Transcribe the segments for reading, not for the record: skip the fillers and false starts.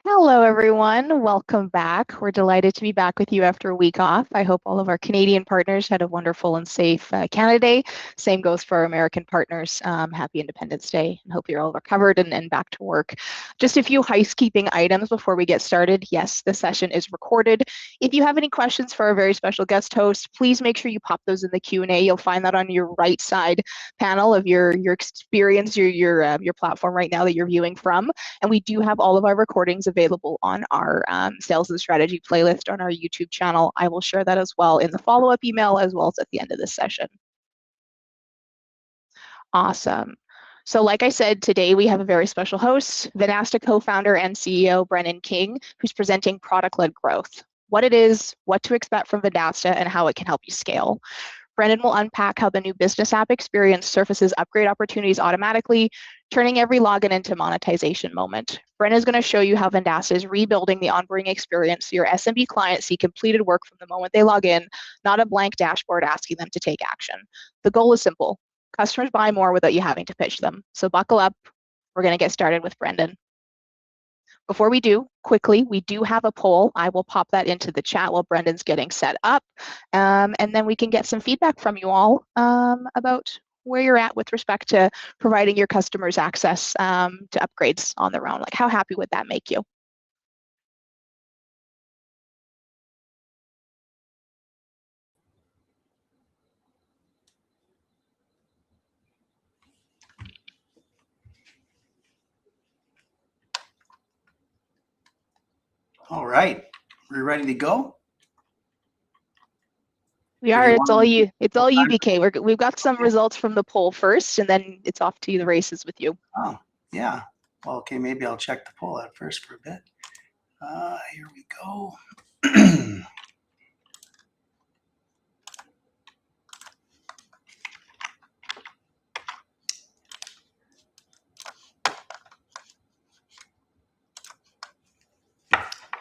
Hello, everyone. Welcome back. We're delighted to be back with you after a week off. I hope all of our Canadian partners had a wonderful and safe Canada Day. Same goes for our American partners. Happy Independence Day, and hope you're all recovered and back to work. Just a few housekeeping items before we get started. Yes, the session is recorded. If you have any questions for our very special guest host, please make sure you pop those in the Q&A. You'll find that on your right side panel of your experience, your platform right now that you're viewing from. And we do have all of our recordings available on our sales and strategy playlist on our YouTube channel. I will share that as well in the follow-up email as well as at the end of this session. Awesome. So like I said, today we have a very special host, Vendasta co-founder and CEO Brennan King, who's presenting product-led growth, what it is, what to expect from Vendasta, and how it can help you scale. Brendan will unpack how the new business app experience surfaces upgrade opportunities automatically, turning every login into monetization moment. Brendan is going to show you how Vendasta is rebuilding the onboarding experience so your SMB clients see completed work from the moment they log in, not a blank dashboard asking them to take action. The goal is simple. Customers buy more without you having to pitch them. So buckle up. We're going to get started with Brendan. Before we do, quickly, we do have a poll. I will pop that into the chat while Brendan's getting set up. And then we can get some feedback from you all about where you're at with respect to providing your customers access to upgrades on their own. Like, how happy would that make you? All right, we're ready to go. We are. It's all you. It's all you, BK. We've got some results from the poll first, and then it's off to the races with you. Oh, yeah. Well, okay, maybe I'll check the poll out first for a bit. Here we go.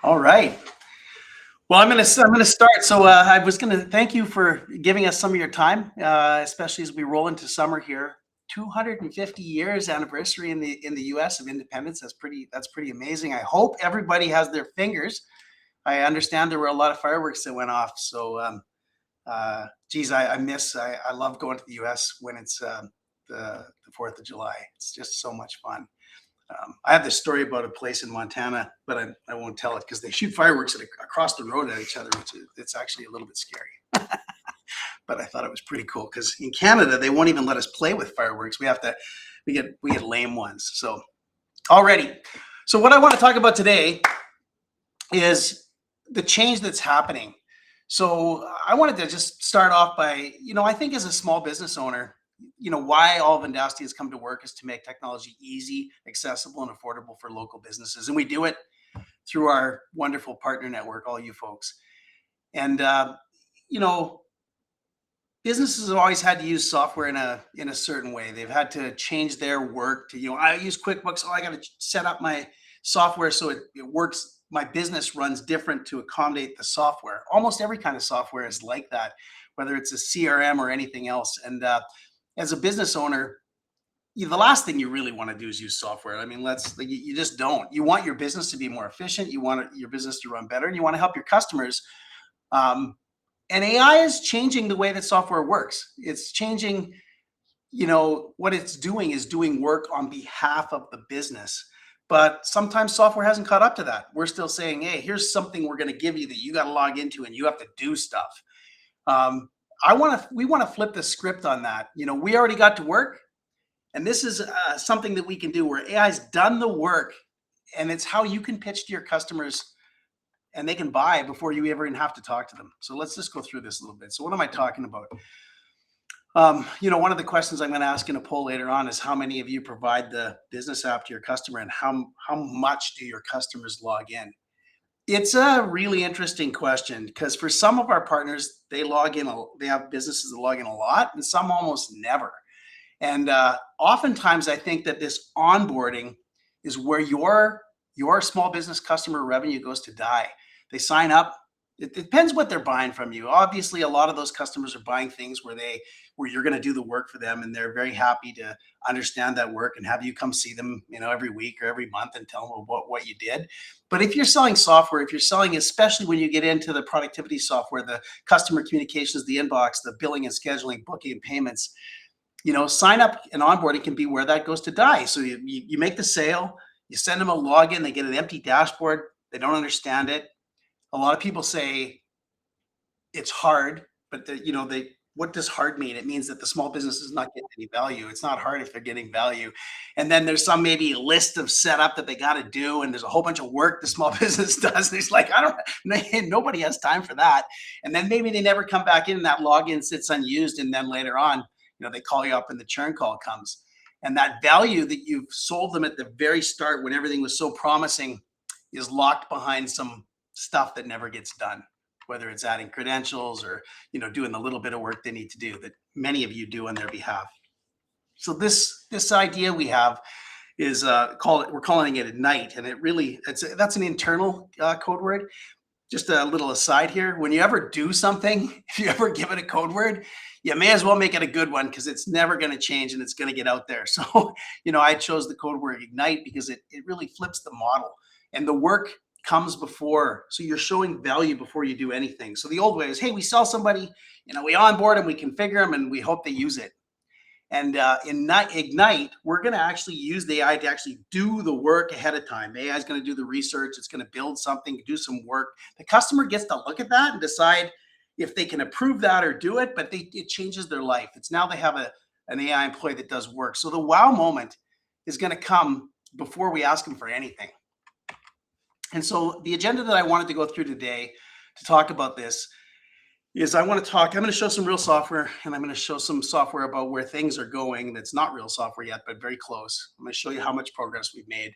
All right. Well, I'm gonna start. So I was gonna thank you for giving us some of your time, especially as we roll into summer here. 250 years anniversary in the U.S. of independence. That's pretty amazing. I hope everybody has their fingers. I understand there were a lot of fireworks that went off. So, geez, I love going to the U.S. when it's the 4th of July. It's just so much fun. I have this story about a place in Montana, but I won't tell it because they shoot fireworks across the road at each other, which it's actually a little bit scary. But I thought it was pretty cool because in Canada they won't even let us play with fireworks. We get lame ones. So already, so what I want to talk about today is the change that's happening. So I wanted to just start off by, I think as a small business owner, why all Vendasta has come to work is to make technology easy, accessible, and affordable for local businesses. And we do it through our wonderful partner network, all you folks. And, businesses have always had to use software in a certain way. They've had to change their work to, I use QuickBooks. Oh, I got to set up my software so it works. My business runs different to accommodate the software. Almost every kind of software is like that, whether it's a CRM or anything else. And as a business owner, the last thing you really want to do is use software. I mean, you just don't. You want your business to be more efficient. You want your business to run better, and you want to help your customers. And AI is changing the way that software works. It's changing, what it's doing is doing work on behalf of the business. But sometimes software hasn't caught up to that. We're still saying, hey, here's something we're going to give you that you got to log into and you have to do stuff. We want to flip the script on that. We already got to work, and this is something that we can do where AI's done the work, and it's how you can pitch to your customers and they can buy before you ever even have to talk to them. So let's just go through this a little bit. So what am I talking about? One of the questions I'm going to ask in a poll later on is how many of you provide the business app to your customer, and how much do your customers log in? It's a really interesting question because for some of our partners, they have businesses that log in a lot, and some almost never. And oftentimes I think that this onboarding is where your small business customer revenue goes to die. They sign up. It depends what they're buying from you. Obviously, a lot of those customers are buying things where they where you're going to do the work for them, and they're very happy to understand that work and have you come see them, every week or every month and tell them what you did. But if you're selling software, if you're selling, especially when you get into the productivity software, the customer communications, the inbox, the billing and scheduling, booking and payments, sign up and onboarding can be where that goes to die. So you make the sale, you send them a login, they get an empty dashboard, they don't understand it. A lot of people say it's hard, but what does hard mean? It means that the small business is not getting any value. It's not hard if they're getting value. And then there's some maybe list of setup that they got to do, and there's a whole bunch of work the small business does. And it's like, nobody has time for that. And then maybe they never come back in, and that login sits unused. And then later on, they call you up and the churn call comes. And that value that you've sold them at the very start when everything was so promising is locked behind some stuff that never gets done, whether it's adding credentials or, doing the little bit of work they need to do that many of you do on their behalf. So this idea we have is we're calling it Ignite. And that's an internal code word. Just a little aside here. When you ever do something, if you ever give it a code word, you may as well make it a good one, because it's never going to change and it's going to get out there. So, I chose the code word Ignite because it really flips the model, and the work comes before. So you're showing value before you do anything. So the old way is, hey, we sell somebody, we onboard them, we configure them, and we hope they use it. And in Ignite, we're going to actually use the AI to actually do the work ahead of time. The AI is going to do the research. It's going to build something, do some work. The customer gets to look at that and decide if they can approve that or do it, but it changes their life. It's now they have an AI employee that does work. So the wow moment is going to come before we ask them for anything. And so the agenda that I wanted to go through today to talk about this is I'm going to show some real software, and I'm going to show some software about where things are going that's not real software yet, but very close. I'm going to show you how much progress we've made.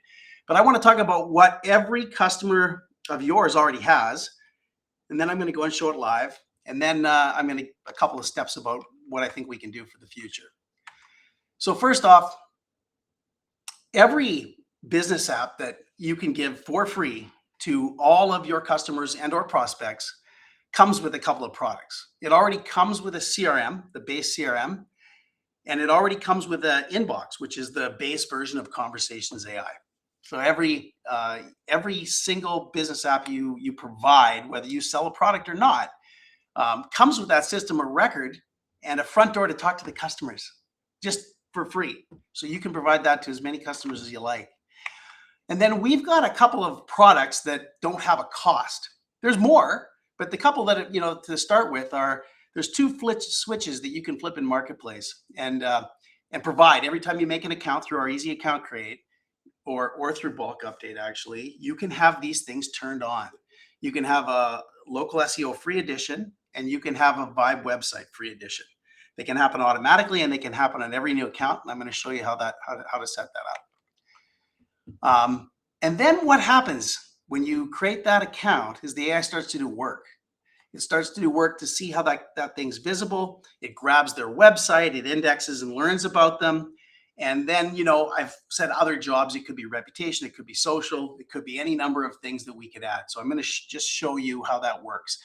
But I want to talk about what every customer of yours already has, and then I'm going to go and show it live. And then I'm going to a couple of steps about what I think we can do for the future. So first off, every business app that you can give for free to all of your customers and or prospects comes with a couple of products. It already comes with a CRM, the base CRM, and it already comes with an inbox, which is the base version of Conversations AI. So every single business app you provide, whether you sell a product or not, comes with that system of record and a front door to talk to the customers just for free. So you can provide that to as many customers as you like. And then we've got a couple of products that don't have a cost. There's more, but the couple that, to start with there's two switches that you can flip in Marketplace and provide every time you make an account through our easy account create or through bulk update. Actually, you can have these things turned on. You can have a local SEO free edition, and you can have a Vibe website free edition. They can happen automatically, and they can happen on every new account. And I'm going to show you how to set that up. And then what happens when you create that account is the AI starts to do work. It starts to do work to see how that thing's visible. It grabs their website, it indexes and learns about them. And then, I've said other jobs. It could be reputation, it could be social, it could be any number of things that we could add. So I'm going to just show you how that works.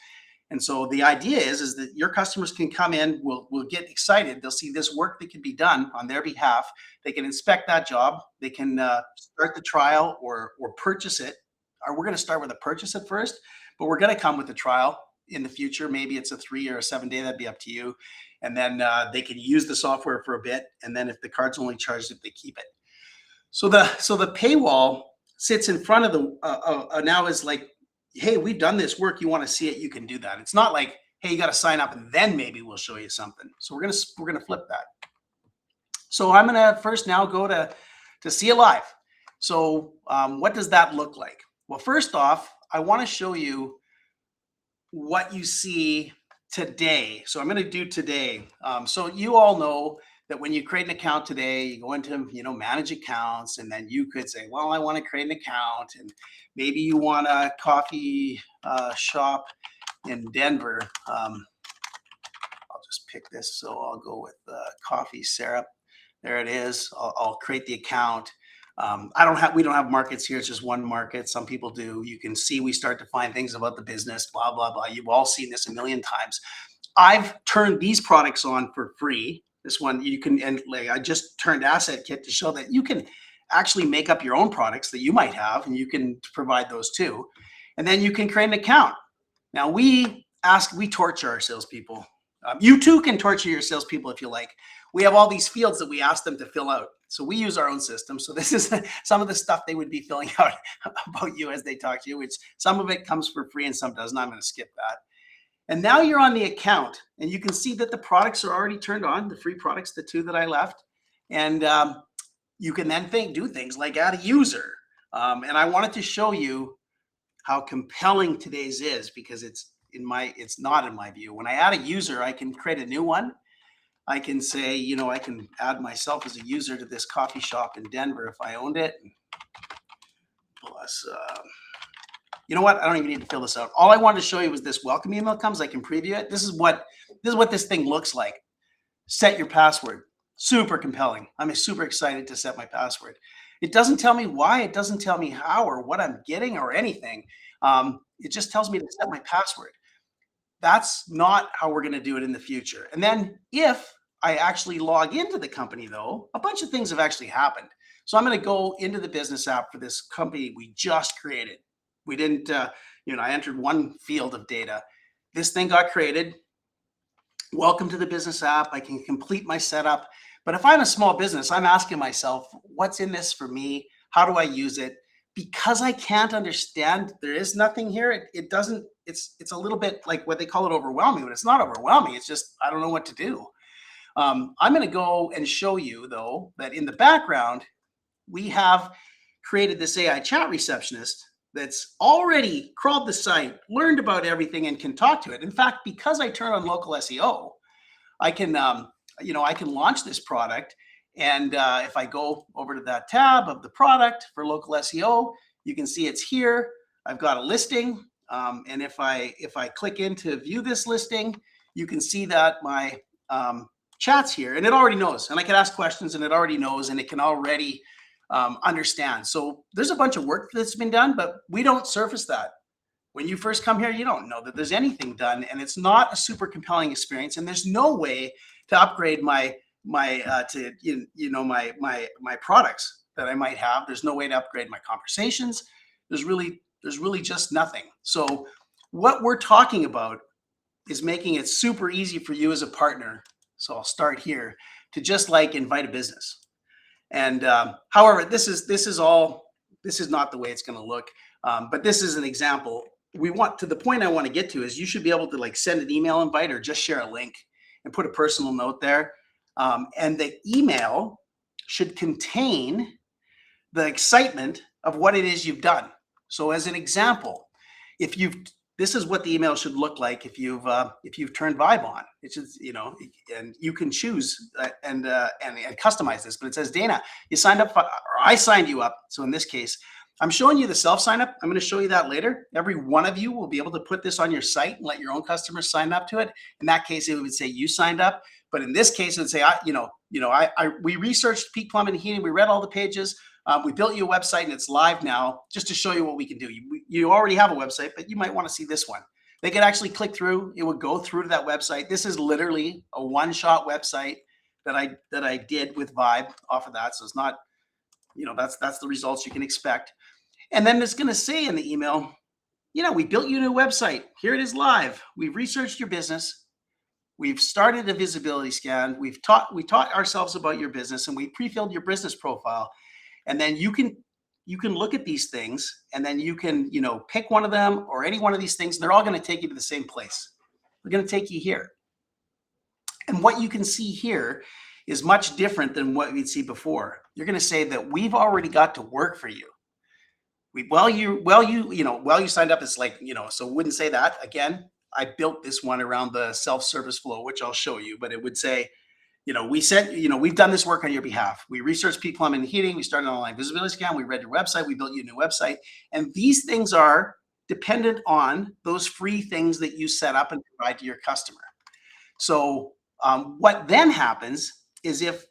And so the idea is that your customers can come in, will get excited. They'll see this work that can be done on their behalf. They can inspect that job. They can start the trial or purchase it. Or we're going to start with a purchase at first, but we're going to come with a trial in the future. Maybe it's a 3 or a 7 day. That'd be up to you. And then they can use the software for a bit. And then if the card's only charged, if they keep it. So the paywall sits in front of the now is like, hey, we've done this work. You want to see it? You can do that. It's not like, hey, you got to sign up and then maybe we'll show you something. So we're gonna flip that. So I'm gonna first now go to see it live. So what does that look like? Well, first off, I want to show you what you see today. So I'm going to do today. So you all know that when you create an account today, you go into, manage accounts, and then you could say, well, I want to create an account, and maybe you want a coffee shop in Denver. I'll just pick this. So I'll go with coffee syrup. There it is. I'll create the account. We don't have markets here. It's just one market. Some people do. You can see we start to find things about the business, blah, blah, blah. You've all seen this a million times. I've turned these products on for free. This one you can, and like I just turned Asset Kit to show that you can actually make up your own products that you might have, and you can provide those too. And then you can create an account. Now we torture our salespeople. You too can torture your salespeople if you like. We have all these fields that we ask them to fill out. So we use our own system. So this is some of the stuff they would be filling out about you as they talk to you, which some of it comes for free and some doesn't. I'm going to skip that. And now you're on the account, and you can see that the products are already turned on, the free products, the 2 that I left. And you can then do things like add a user. And I wanted to show you how compelling today's is, because it's not in my view. When I add a user, I can create a new one. I can say, I can add myself as a user to this coffee shop in Denver if I owned it. Plus, you know what? I don't even need to fill this out. All I wanted to show you was this welcome email comes. I can preview it. This is what this thing looks like. Set your password. Super compelling. I'm super excited to set my password. It doesn't tell me why. It doesn't tell me how or what I'm getting or anything. It just tells me to set my password. That's not how we're going to do it in the future. And then if I actually log into the company, though, a bunch of things have actually happened. So I'm going to go into the business app for this company we just created. We didn't, I entered one field of data. This thing got created. Welcome to the business app. I can complete my setup. But if I'm a small business, I'm asking myself, what's in this for me? How do I use it? Because I can't understand, there is nothing here. It doesn't, it's a little bit like what they call it overwhelming, but it's not overwhelming. It's just, I don't know what to do. I'm going to go and show you, though, that in the background, we have created this AI chat receptionist that's already crawled the site, learned about everything, and can talk to it. In fact, because I turn on local SEO, I can, I can launch this product. And if I go over to that tab of the product for local SEO, you can see it's here. I've got a listing. And if I click in to view this listing, you can see that my chat's here, and it already knows. And I can ask questions, and it already knows, and it can already understand. So there's a bunch of work that's been done, but we don't surface that. When you first come here, you don't know that there's anything done, and it's not a super compelling experience. And there's no way to upgrade my products that I might have. There's no way to upgrade my conversations. There's really just nothing. So what we're talking about is making it super easy for you as a partner. So I'll start here to just like invite a business. And however, this is not the way it's going to look. But this is an example. The point I want to get to is you should be able to like send an email invite or just share a link and put a personal note there. And the email should contain the excitement of what it is you've done. So as an example, this is what the email should look like if you've turned Vibe on. It's just, and you can choose and customize this. But it says, Dana, you signed up, or I signed you up. So in this case, I'm showing you the self sign up. I'm going to show you that later. Every one of you will be able to put this on your site and let your own customers sign up to it. In that case, it would say you signed up. But in this case, it would say, we researched peak plumbing and heating. We read all the pages. We built you a website, and it's live now, just to show you what we can do. You already have a website, but you might want to see this one. They could actually click through. It would go through to that website. This is literally a one-shot website that I did with Vibe off of that. So it's not, that's the results you can expect. And then it's going to say in the email, we built you a new website. Here it is live. We've researched your business. We've started a visibility scan. We taught ourselves about your business, and we pre-filled your business profile. And then you can look at these things, and then you can, pick one of them or any one of these things. And they're all going to take you to the same place. They're going to take you here. And what you can see here is much different than what we'd see before. You're going to say that we've already got to work for you. While you signed up, it's like, so it wouldn't say that. Again, I built this one around the self-service flow, which I'll show you, but it would say, we've done this work on your behalf. We researched peak plumbing and heating. We started an online visibility scan. We read your website. We built you a new website. And these things are dependent on those free things that you set up and provide to your customer. So what then happens is if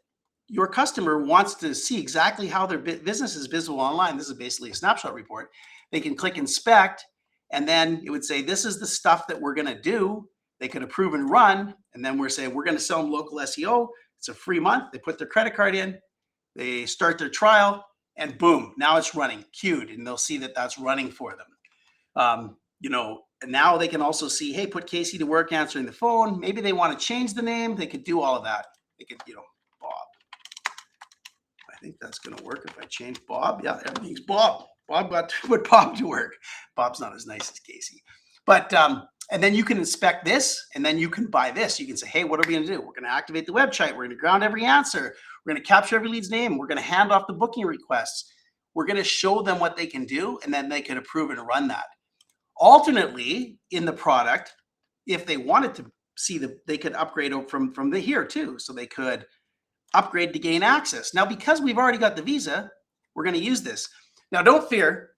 your customer wants to see exactly how their business is visible online, this is basically a snapshot report, they can click inspect, and then it would say, this is the stuff that we're going to do. they could approve and run. And then we're saying we're going to sell them local SEO. It's a free month. They put their credit card in, they start their trial, and boom, now it's running, queued, and they'll see that that's running for them. And now they can also see, hey, put Casey to work answering the phone. Maybe they want to change the name. They could do all of that. They could, Bob. I think that's going to work if I change Bob. Yeah, everything's Bob. Bob got to put Bob to work. Bob's not as nice as Casey. But, and then you can inspect this, and then you can buy this. You can say, hey, what are we going to do? We're going to activate the website. We're going to ground every answer. We're going to capture every lead's name. We're going to hand off the booking requests. We're going to show them what they can do, and then they can approve and run that. Alternately, in the product, if they wanted to see they could upgrade from the here too. So they could upgrade to gain access. Now, because we've already got the visa, we're going to use this. Now, don't fear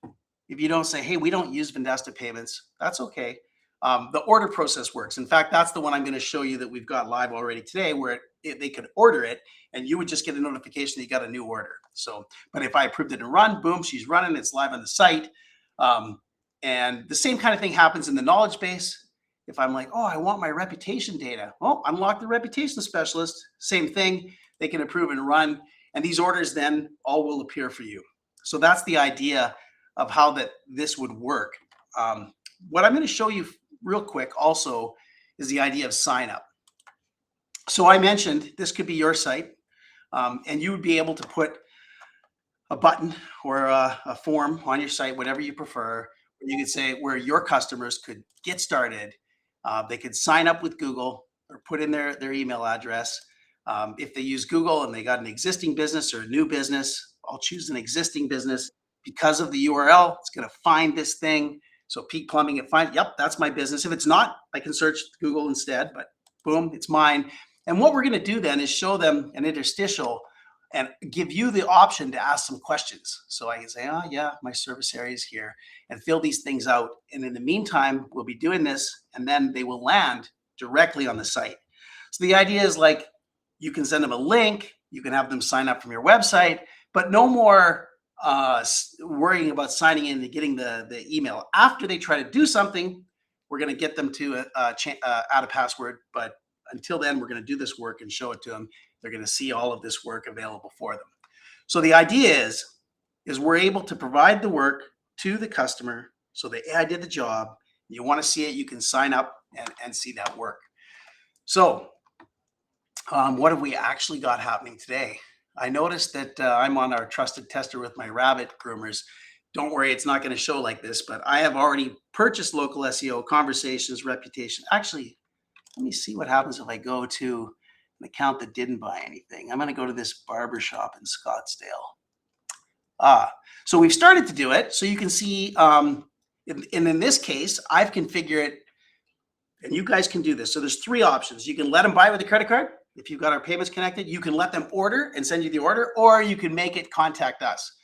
if you don't say, hey, we don't use Vendasta payments. That's okay. The order process works. In fact, that's the one I'm going to show you that we've got live already today, where they could order it and you would just get a notification that you got a new order. So, but if I approved it and run, boom, she's running, it's live on the site. And the same kind of thing happens in the knowledge base. If I'm like, oh, I want my reputation data. Well, unlock the reputation specialist. Same thing. They can approve and run. And these orders then all will appear for you. So that's the idea of how this would work. What I'm going to show you real quick also is the idea of sign up. So I mentioned this could be your site, and you would be able to put a button or a form on your site, whatever you prefer. You could say where your customers could get started. They could sign up with Google or put in their email address. If they use Google and they got an existing business or a new business, I'll choose an existing business. Because of the URL, it's going to find this thing. So Peak Plumbing, it finds, yep, that's my business. If it's not, I can search Google instead, but boom, it's mine. And what we're going to do then is show them an interstitial and give you the option to ask some questions. So I can say, oh yeah, my service area is here, and fill these things out. And in the meantime, we'll be doing this, and then they will land directly on the site. So the idea is like, you can send them a link, you can have them sign up from your website, but no more worrying about signing in and getting the email. After they try to do something, we're going to get them to add a password. But until then, we're going to do this work and show it to them. They're going to see all of this work available for them. So the idea is we're able to provide the work to the customer. So I did the job. You want to see it, you can sign up and see that work. So what have we actually got happening today? I noticed that I'm on our trusted tester with my rabbit groomers. Don't worry, it's not going to show like this, but I have already purchased local SEO, conversations, reputation. Actually, let me see what happens if I go to an account that didn't buy anything. I'm going to go to this barbershop in Scottsdale. So we've started to do it. So you can see, in this case, I've configured it, and you guys can do this. So there's three options. You can let them buy with a credit card. If you've got our payments connected, you can let them order and send you the order, or you can make it contact us.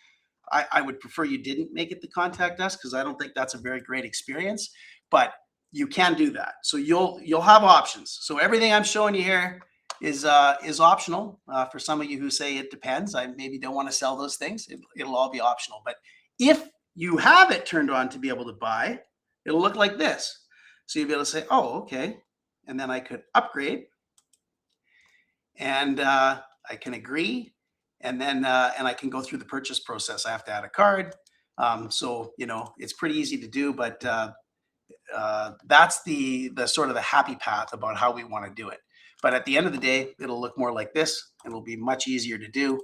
I would prefer you didn't make it the contact us, because I don't think that's a very great experience, but you can do that. So you'll have options. So everything I'm showing you here is optional. For some of you who say it depends, I maybe don't want to sell those things. It'll all be optional. But if you have it turned on to be able to buy, it'll look like this. So you'll be able to say, oh, okay. And then I could upgrade, and I can agree, and then and I can go through the purchase process. I have to add a card. So, it's pretty easy to do, but that's the sort of the happy path about how we want to do it. But at the end of the day, it'll look more like this. It'll be much easier to do,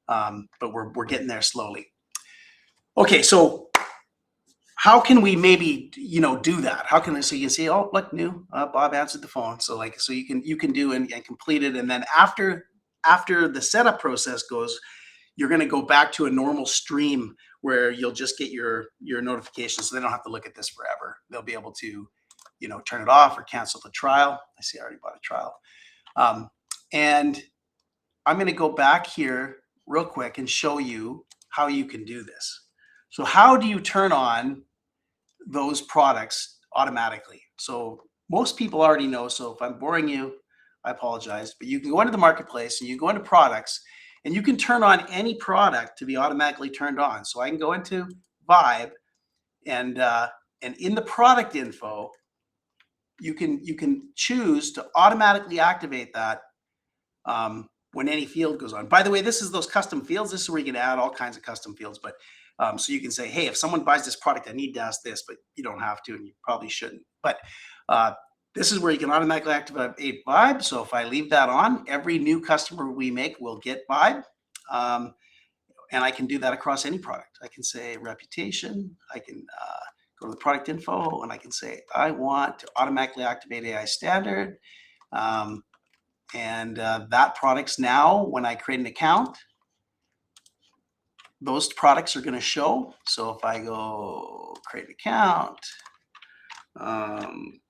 but we're getting there slowly. Okay, so how can we maybe do that? How can so you can see, oh, look, new, Bob answered the phone. So you can do and complete it, and then after the setup process goes, you're going to go back to a normal stream where you'll just get your notifications. So they don't have to look at this forever. They'll be able to turn it off or cancel the trial. I see I already bought a trial. And I'm going to go back here real quick and show you how you can do this. So how do you turn on those products automatically? So most people already know. So if I'm boring you, I apologize, but you can go into the marketplace and you go into products, and you can turn on any product to be automatically turned on. So I can go into Vibe, and in the product info, you can choose to automatically activate that when any field goes on. By the way, this is those custom fields. This is where you can add all kinds of custom fields. But so you can say, hey, if someone buys this product, I need to ask this, but you don't have to, and you probably shouldn't. But this is where you can automatically activate Vibe. So if I leave that on, every new customer we make will get Vibe. And I can do that across any product. I can say reputation. I can go to the product info, and I can say, I want to automatically activate AI standard. That product's now, when I create an account, those products are going to show. So if I go create an account,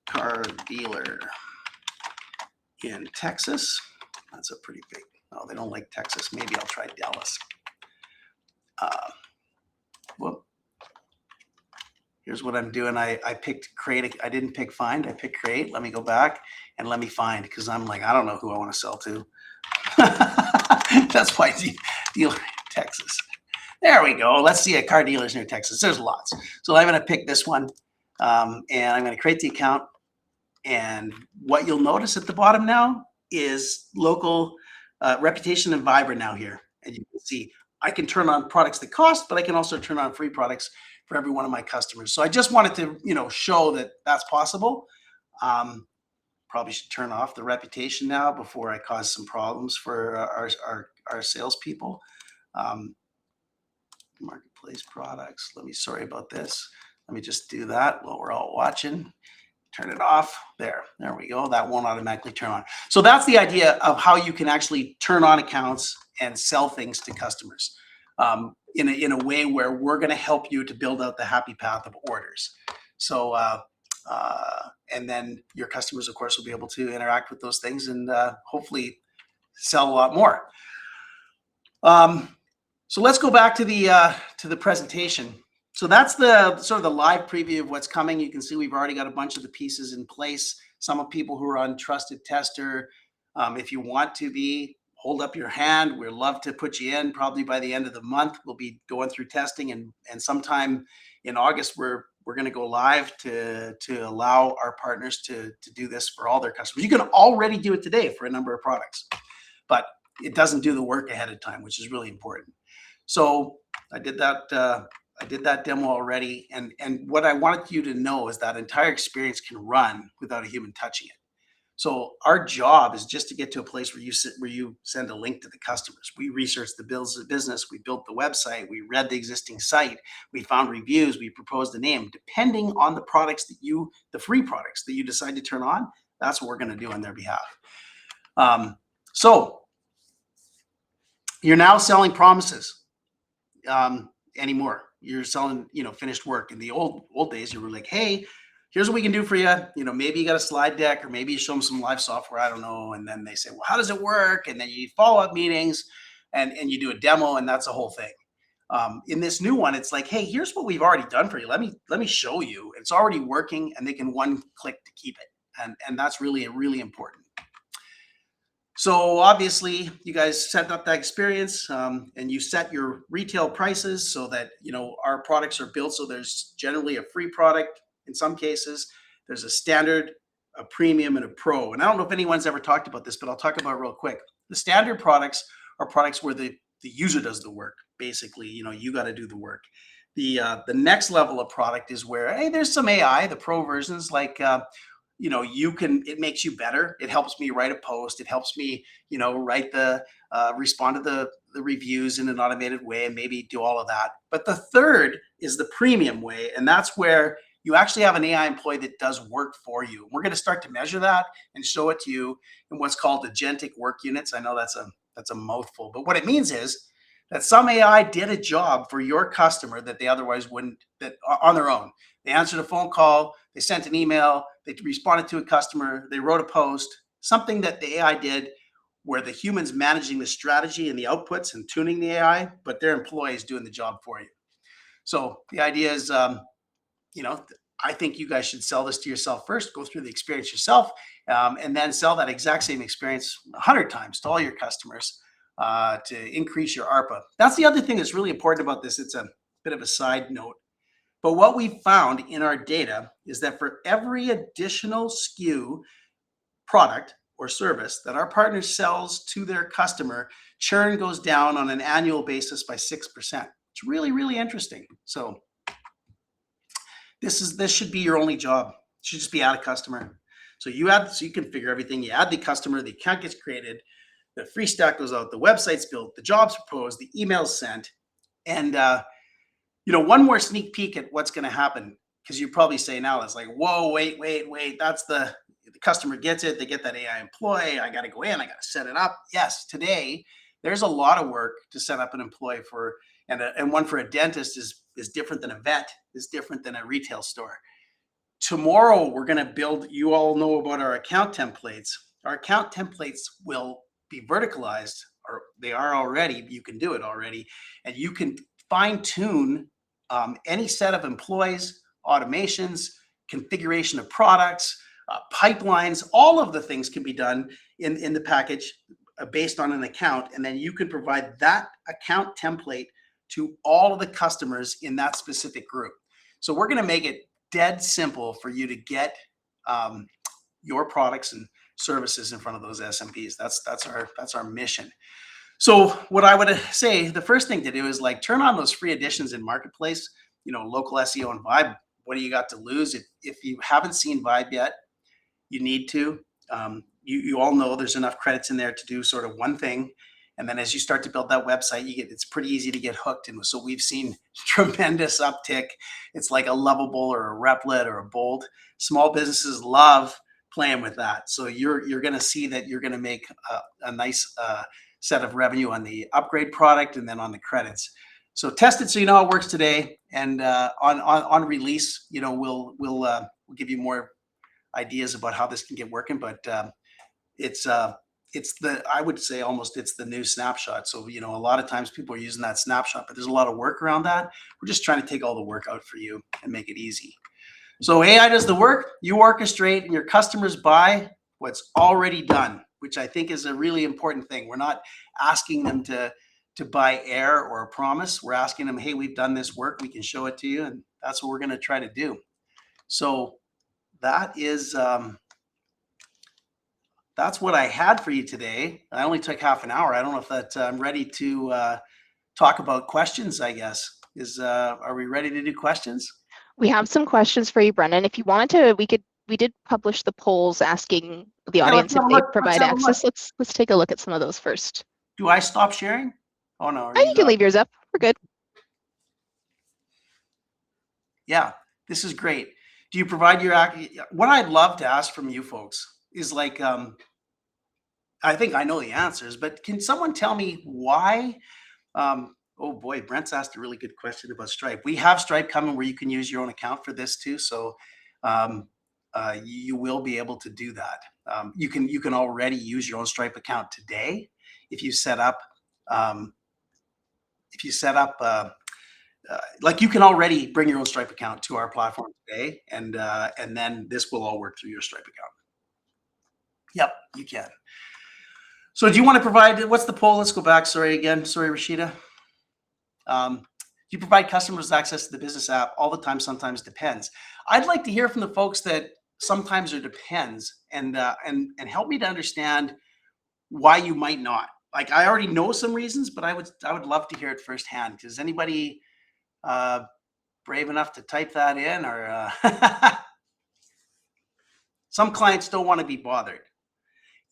car dealer in Texas, that's a pretty big, oh, they don't like Texas. Maybe I'll try Dallas. Whoop. Here's what I'm doing. I picked create. I didn't pick find. I picked create. Let me go back and let me find, because I'm like, I don't know who I want to sell to. That's why dealer in Texas. There we go. Let's see a car dealers near Texas. There's lots. So I'm going to pick this one, and I'm going to create the account. And what you'll notice at the bottom now is local reputation and Vibe now here. And you can see I can turn on products that cost, but I can also turn on free products for every one of my customers. So I just wanted to, show that that's possible. Probably should turn off the reputation now before I cause some problems for our salespeople. Marketplace products. Sorry about this. Let me just do that while we're all watching. Turn it off. There we go. That won't automatically turn on. So that's the idea of how you can actually turn on accounts and sell things to customers in a way where we're going to help you to build out the happy path of orders. So, and then your customers, of course, will be able to interact with those things and hopefully sell a lot more. So let's go back to the presentation. So that's the sort of the live preview of what's coming. You can see we've already got a bunch of the pieces in place. Some of people who are on Trusted Tester, if you want to be, hold up your hand. We'd love to put you in. Probably by the end of the month, we'll be going through testing, and sometime in August, we're going to go live to allow our partners to do this for all their customers. You can already do it today for a number of products, but it doesn't do the work ahead of time, which is really important. So I did that demo already, and what I wanted you to know is that entire experience can run without a human touching it. So our job is just to get to a place where you send a link to the customers. We researched the business, we built the website, we read the existing site, we found reviews, we proposed a name. Depending on the products the free products that you decide to turn on, that's what we're going to do on their behalf. So you're now selling promises anymore. You're selling, finished work. In the old days, you were like, hey, here's what we can do for you. Maybe you got a slide deck, or maybe you show them some live software. I don't know. And then they say, well, how does it work? And then you follow-up meetings and you do a demo, and that's the whole thing. In this new one, it's like, hey, here's what we've already done for you. Let me show you. It's already working, and they can one click to keep it. And that's really important. So obviously you guys set up that experience, and you set your retail prices so that, our products are built. So there's generally a free product. In some cases, there's a standard, a premium, and a pro. And I don't know if anyone's ever talked about this, but I'll talk about it real quick. The standard products are products where the user does the work. Basically, you got to do the work. The next level of product is where, hey, there's some AI. The pro versions, like, it makes you better. It helps me write a post. It helps me, respond to the reviews in an automated way, and maybe do all of that. But the third is the premium way. And that's where you actually have an AI employee that does work for you. We're going to start to measure that and show it to you in what's called agentic work units. I know that's a mouthful, but what it means is that some AI did a job for your customer that they otherwise wouldn't, that on their own. They answered a phone call, they sent an email, they responded to a customer, they wrote a post, something that the AI did where the human's managing the strategy and the outputs and tuning the AI, but their employees doing the job for you. So the idea is, I think you guys should sell this to yourself first, go through the experience yourself, and then sell that exact same experience 100 times to all your customers to increase your ARPA. That's the other thing that's really important about this. It's a bit of a side note. But what we found in our data is that for every additional SKU, product or service that our partner sells to their customer, churn goes down on an annual basis by 6%. It's really, really interesting. So this should be your only job. It should just be add a customer. So you configure everything. You add the customer, the account gets created, the free stack goes out, the website's built, the job's proposed, the email's sent, and one more sneak peek at what's going to happen, because you probably say now it's like, whoa, wait, that's the customer gets it, they get that AI employee, I got to go in, I got to set it up. Yes, today there's a lot of work to set up an employee for, and one for a dentist is different than a vet, is different than a retail store. Tomorrow we're going to build, you all know about our account templates. Our account templates will be verticalized, or they are already, you can do it already, and you can fine tune any set of employees, automations, configuration of products, pipelines. All of the things can be done in the package based on an account, and then you can provide that account template to all of the customers in that specific group. So we're going to make it dead simple for you to get your products and services in front of those SMBs. That's our mission. So what I would say, the first thing to do is like turn on those free editions in Marketplace, local SEO and Vibe. What do you got to lose? If you haven't seen Vibe yet, you need to. You all know there's enough credits in there to do sort of one thing. And then as you start to build that website, it's pretty easy to get hooked. And so we've seen tremendous uptick. It's like a Lovable or a Replit or a Bold. Small businesses love playing with that. So you're going to see that you're going to make a nice set of revenue on the upgrade product and then on the credits. So test it so you know how it works today. And on release, we'll give you more ideas about how this can get working. But I would say almost it's the new snapshot. So, a lot of times people are using that snapshot, but there's a lot of work around that. We're just trying to take all the work out for you and make it easy. So AI does the work, you orchestrate, and your customers buy what's already done, which I think is a really important thing. We're not asking them to buy air or a promise. We're asking them, hey, we've done this work, we can show it to you, and that's what we're going to try to do. So that is that's what I had for you today. I only took half an hour. I don't know if that I'm ready to talk about questions, I guess. Are we ready to do questions? We have some questions for you, Brendan. If you wanted to, we did publish the polls asking the audience if they provide access. Let's take a look at some of those first. Do I stop sharing? Oh no. You can leave yours up. We're good. Yeah, this is great. Do you provide what I'd love to ask from you folks is like, I think I know the answers, but can someone tell me why? Oh boy, Brent's asked a really good question about Stripe. We have Stripe coming where you can use your own account for this too. So you will be able to do that. You can already use your own Stripe account today if you set up. Like you can already bring your own Stripe account to our platform today, and then this will all work through your Stripe account. Yep, you can. So do you want to provide, what's the poll? Let's go back. Sorry, Rashida. Do you provide customers access to the business app all the time? Sometimes depends. I'd like to hear from the folks that sometimes or depends, and help me to understand why you might not. Like I already know some reasons, but I would love to hear it firsthand. Is anybody brave enough to type that in, or some clients don't want to be bothered?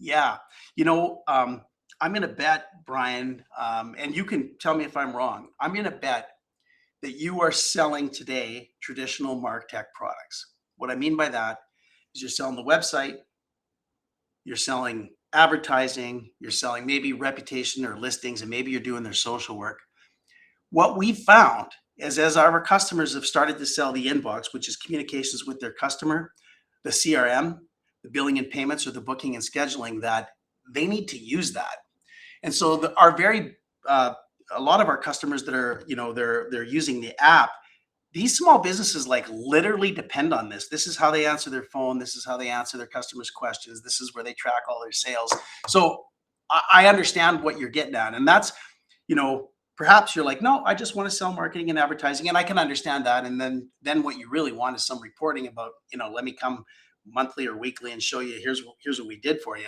Yeah, I'm going to bet, Brian, and you can tell me if I'm wrong. I'm going to bet that you are selling today traditional MarTech products. What I mean by that is you're selling the website, you're selling advertising, you're selling maybe reputation or listings, and maybe you're doing their social work. What we found is as our customers have started to sell the inbox, which is communications with their customer, the CRM, the billing and payments, or the booking and scheduling, that they need to use that. And so a lot of our customers that are, they're using the app, these small businesses like literally depend on this. This is how they answer their phone. This is how they answer their customers' questions. This is where they track all their sales. So I understand what you're getting at. And that's, perhaps you're like, no, I just want to sell marketing and advertising, and I can understand that. And then what you really want is some reporting about, let me come monthly or weekly and show you, here's what we did for you.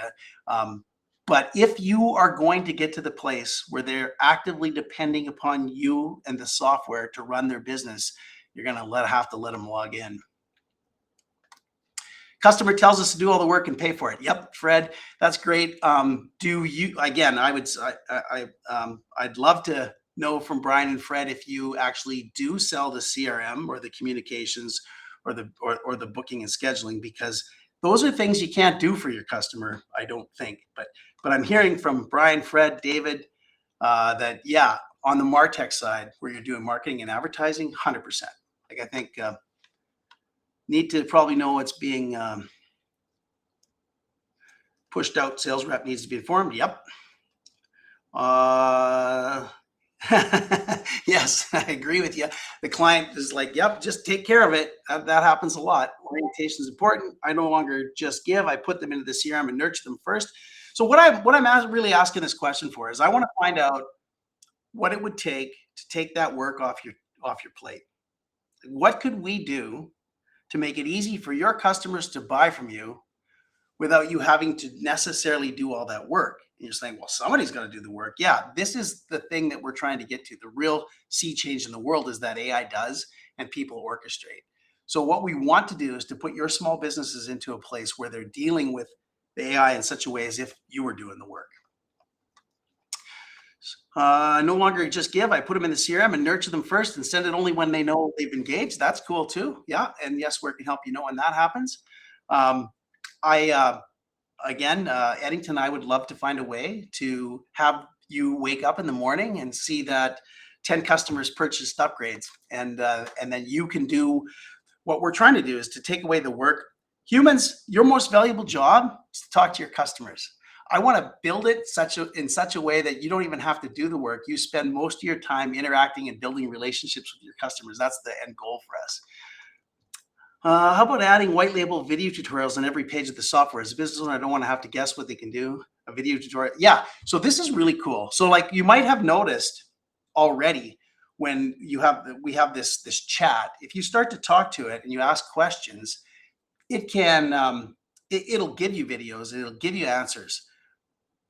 But if you are going to get to the place where they're actively depending upon you and the software to run their business, you're going to have to let them log in. Customer tells us to do all the work and pay for it. Yep, Fred, that's great. Do you, again, I'd love to know from Brian and Fred if you actually do sell the CRM or the communications or the booking and scheduling, because those are things you can't do for your customer, I don't think. But I'm hearing from Brian, Fred, David, that yeah, on the MarTech side, where you're doing marketing and advertising, 100%. Like, I think need to probably know what's being pushed out. Sales rep needs to be informed. Yep. Yes, I agree with you. The client is like, yep, just take care of it. That happens a lot. Orientation is important. I no longer just give. I put them into the CRM and nurture them first. So what I'm really asking this question for is I want to find out what it would take to take that work off your plate. What could we do to make it easy for your customers to buy from you without you having to necessarily do all that work? And you're saying, well, somebody's got to do the work. Yeah, this is the thing that we're trying to get to. The real sea change in the world is that AI does and people orchestrate. So what we want to do is to put your small businesses into a place where they're dealing with the AI in such a way as if you were doing the work. No longer just give. I put them in the CRM and nurture them first and send it only when they know they've engaged. That's cool too. Yeah. And yes, where can help you know when that happens. Eddington, I would love to find a way to have you wake up in the morning and see that 10 customers purchased upgrades. And then you can do what we're trying to do is to take away the work. Humans, your most valuable job is to talk to your customers. I want to build it in such a way that you don't even have to do the work. You spend most of your time interacting and building relationships with your customers. That's the end goal for us. How about adding white label video tutorials on every page of the software? As a business owner, I don't want to have to guess what they can do. A video tutorial. Yeah. So this is really cool. So like you might have noticed already when we have this chat, if you start to talk to it and you ask questions, it can, it'll give you videos, it'll give you answers.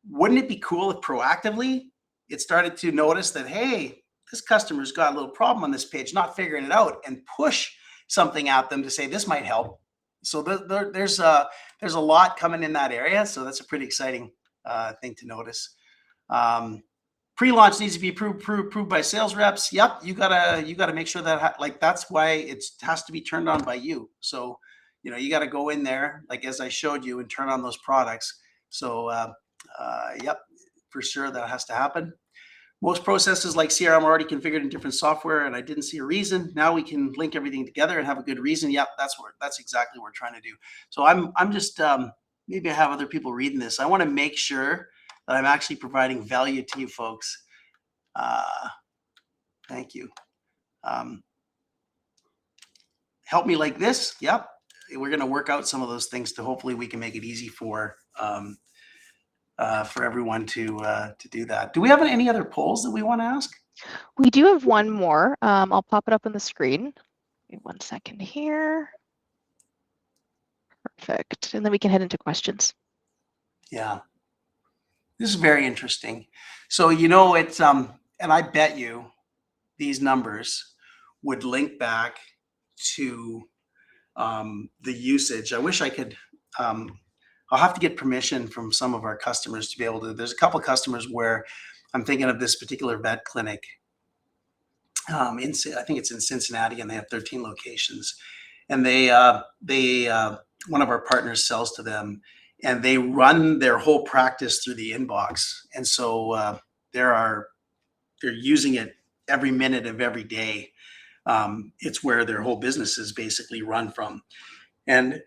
Wouldn't it be cool if proactively it started to notice that, hey, this customer's got a little problem on this page, not figuring it out, and push something at them to say this might help. So there's a lot coming in that area. So that's a pretty exciting thing to notice. Pre-launch needs to be approved by sales reps. Yep, you gotta make sure that that's why it has to be turned on by you. So you got to go in there, like as I showed you, and turn on those products. So yep, for sure that has to happen. Most processes like CRM are already configured in different software, and I didn't see a reason. Now we can link everything together and have a good reason. Yep, that's exactly what we're trying to do. So I'm just maybe I have other people reading this. I want to make sure that I'm actually providing value to you folks. Thank you. Help me like this. Yep. We're going to work out some of those things to hopefully we can make it easy for everyone to do that. Do we have any other polls that we want to ask? We do have one more. I'll pop it up on the screen. Give me 1 second here. Perfect. And then we can head into questions. Yeah. This is very interesting. So, it's, and I bet you these numbers would link back to the usage. I wish I could, I'll have to get permission from some of our customers to be able to, there's a couple of customers where I'm thinking of this particular vet clinic. I think it's in Cincinnati, and they have 13 locations, and they one of our partners sells to them, and they run their whole practice through the inbox. And so they're using it every minute of every day. It's where their whole business is basically run from. And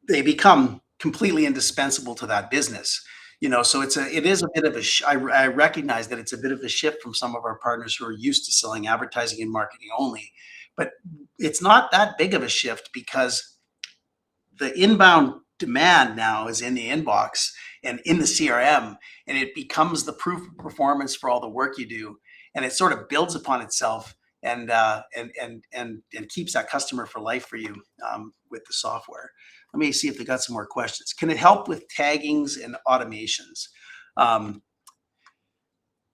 they become completely indispensable to that business. So it is a bit of I recognize that it's a bit of a shift from some of our partners who are used to selling advertising and marketing only, but it's not that big of a shift because the inbound demand now is in the inbox and in the CRM, and it becomes the proof of performance for all the work you do, and it sort of builds upon itself and keeps that customer for life for you with the software. Let me see if they got some more questions. Can it help with taggings and automations?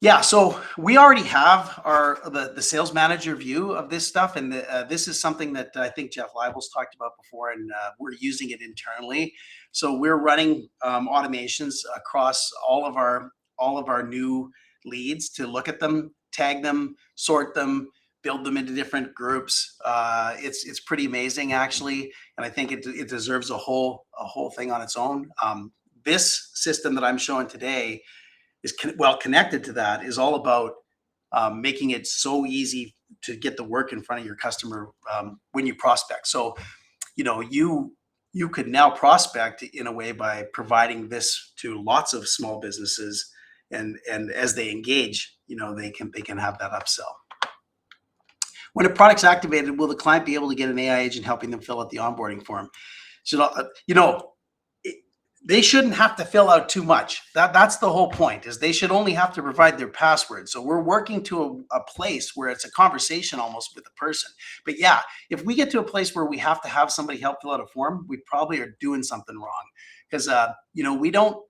Yeah, so we already have the sales manager view of this stuff, and this is something that I think Jeff Leibel's talked about before, and we're using it internally. So we're running automations across all of our new leads to look at them, tag them, sort them, build them into different groups. It's pretty amazing, actually, and I think it deserves a whole thing on its own. This system that I'm showing today is well connected to that, is all about making it so easy to get the work in front of your customer when you prospect. So, you could now prospect in a way by providing this to lots of small businesses, and as they engage, they can have that upsell. When a product's activated, will the client be able to get an AI agent helping them fill out the onboarding form? So, they shouldn't have to fill out too much. That's the whole point, is they should only have to provide their password. So we're working to a place where it's a conversation almost with the person. But yeah, if we get to a place where we have to have somebody help fill out a form, we probably are doing something wrong, because we don't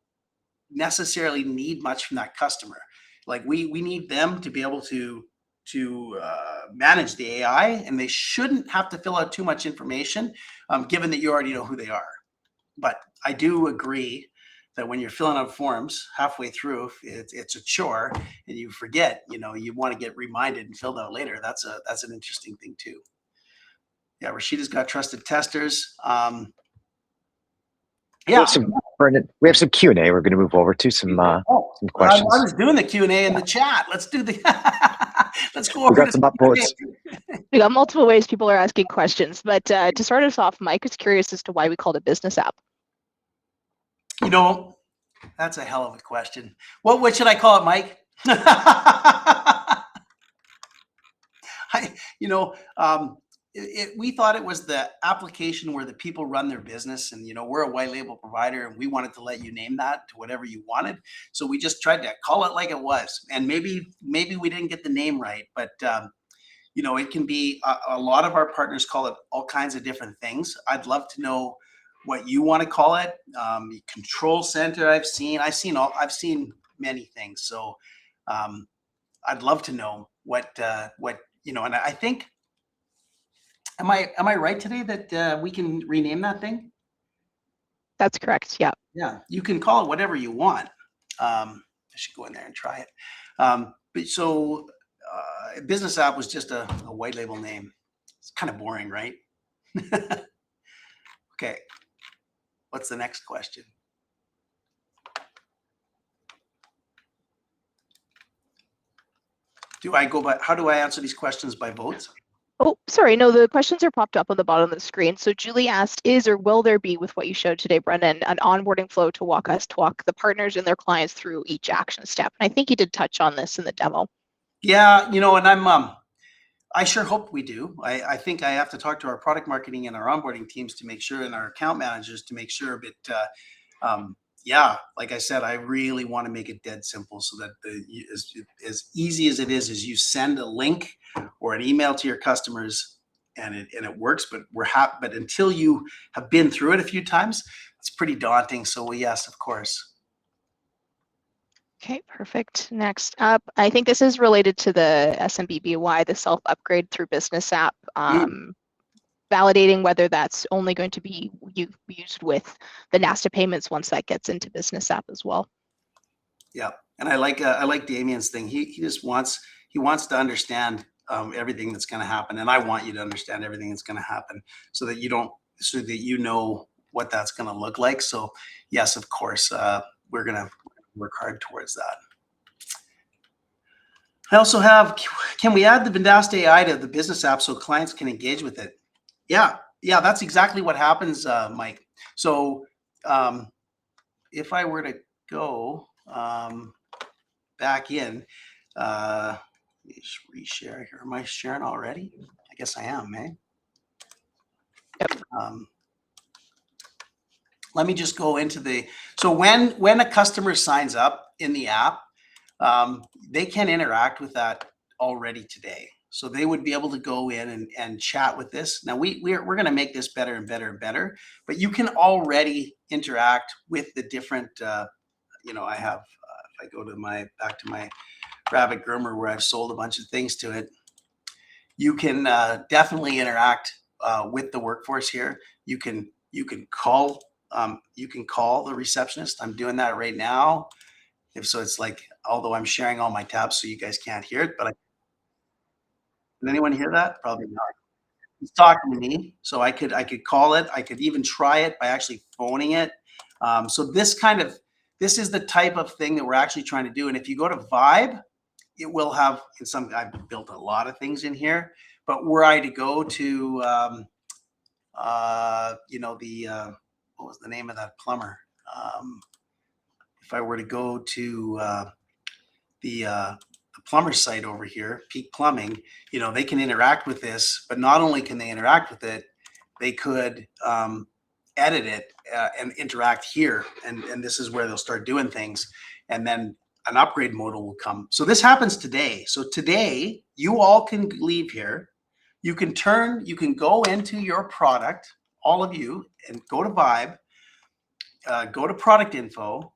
necessarily need much from that customer. Like we need them to be able to manage the AI, and they shouldn't have to fill out too much information, given that you already know who they are. But I do agree that when you're filling out forms halfway through, it's a chore, and you forget, you want to get reminded and filled out later. That's an interesting thing too. Yeah, Rashida's got trusted testers. Yeah. Brendan, we have some Q&A. We're going to move over to some questions. I was doing the Q&A in the chat. Let's do the. Let's go over. We got some upvotes. We got multiple ways people are asking questions, but to start us off, Mike is curious as to why we called it business app. That's a hell of a question. What should I call it, Mike? We thought it was the application where the people run their business, and we're a white label provider, and we wanted to let you name that to whatever you wanted. So we just tried to call it like it was, and maybe we didn't get the name right, but it can be a lot of our partners call it all kinds of different things. I'd love to know what you want to call it. Control center, I've seen many things. So I'd love to know what and I think, am I right today that we can rename that thing? That's correct. Yeah. Yeah, you can call it whatever you want. I should go in there and try it. But so business app was just a white label name. It's kind of boring, right? Okay. What's the next question? How do I answer these questions by votes? Oh, sorry. No, the questions are popped up on the bottom of the screen. So Julie asked, is or will there be, with what you showed today, Brendan, an onboarding flow to walk the partners and their clients through each action step? And I think you did touch on this in the demo. Yeah, and I sure hope we do. I think I have to talk to our product marketing and our onboarding teams to make sure, and our account managers to make sure. But yeah, like I said, I really want to make it dead simple, so that as easy as it is you send a link or an email to your customers, and it works. But but until you have been through it a few times, it's pretty daunting. So yes, of course. Okay, perfect. Next up, I think this is related to the SMB BOI, the self-upgrade through business app, validating whether that's only going to be used with the Vendasta payments once that gets into business app as well. Yeah, and I like Damien's thing. He just wants to understand everything that's going to happen, and I want you to understand everything that's going to happen, so that you know what that's going to look like. So yes, of course, we're going to work hard towards that. I also have, can we add the Vendasta AI to the business app so clients can engage with it? Yeah, that's exactly what happens, Mike. So if I were to go back in, let me just reshare here. Am I sharing already? I guess I am, eh? Yep. let me just go into so when a customer signs up in the app, they can interact with that already today. So they would be able to go in and chat with this. Now we're going to make this better and better and better, but you can already interact with the different, I have, if I go to back to my rabbit groomer where I've sold a bunch of things to it, you can definitely interact with the workforce here. You can call the receptionist. I'm doing that right now. So it's like, although I'm sharing all my tabs so you guys can't hear it, but can anyone hear that? Probably not. It's talking to me, so I could call it. I could even try it by actually phoning it. So this is the type of thing that we're actually trying to do. And if you go to Vibe, it will have I've built a lot of things in here, but were I to go to, what was the name of that plumber? If I were to go to the plumber site over here, Peak Plumbing, they can interact with this, but not only can they interact with it, they could edit it and interact here. And this is where they'll start doing things. And then an upgrade modal will come. So this happens today. So today, you all can leave here. You can go into your product, all of you, and go to Vibe, go to product info,